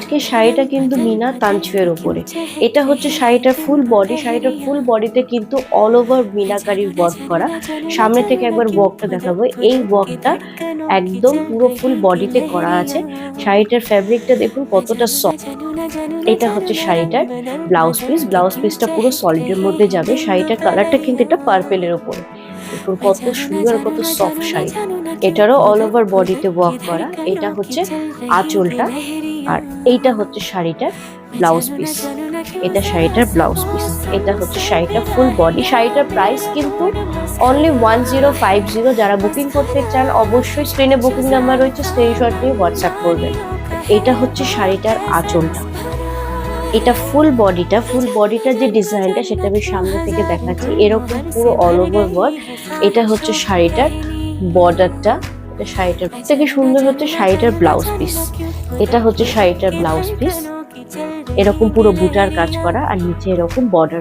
আজকে শাড়িটা কিন্তু মিনা তানছুয়ের উপরে। এটা হচ্ছে শাড়িটার ফুল বডি। শাড়িটার ফুল বডিতে কিন্তু অল ওভার মিনাকারির ওয়ার্ক করা। সামনে থেকে একবার ওয়ার্কটা দেখাবো। এই ওয়ার্কটা একদম পুরো ফুল বডিতে করা আছে। শাড়িটার ফ্যাব্রিকটা দেখুন কতটা সফট। এটা হচ্ছে শাড়িটার ব্লাউজ পিস। ব্লাউজ পিসটা পুরো সলিডের মধ্যে যাবে। শাড়িটার কালারটা কিন্তু এটা পার্পেলের ওপরে। দেখুন কত সুন্দর, কত সফট শাড়ি। এটারও অল ওভার বডিতে ওয়ার্ক করা। এটা হচ্ছে আঁচলটা, আর এইটা হচ্ছে শাড়িটার ব্লাউজ পিস। এটা শাড়িটার ব্লাউজ পিস। এটা হচ্ছে শাড়িটা ফুল বডি। শাড়িটার প্রাইস কিন্তু অনলি 1050। যারা বুকিং করতে চান অবশ্যই স্ক্রিনে বুকিং নাম্বার রয়েছে, স্ক্রিনশট নিয়ে হোয়াটসঅ্যাপ করবেন। এটা হচ্ছে শাড়িটার আঁচলটা। এটা ফুল বডিটা যে ডিজাইনটা সেটা আমি সামনে থেকে দেখাচ্ছি। এরকম পুরো অল ওভার ওয়ার্ক। এটা হচ্ছে শাড়িটার বর্ডারটা। এটা শাড়িটার থেকে সুন্দর হচ্ছে শাড়িটার ব্লাউজ পিস। এটা হচ্ছে শাড়িটার ব্লাউজ পিস। এরকম পুরো বুটার কাজ করা আর নিচে এরকম বর্ডার।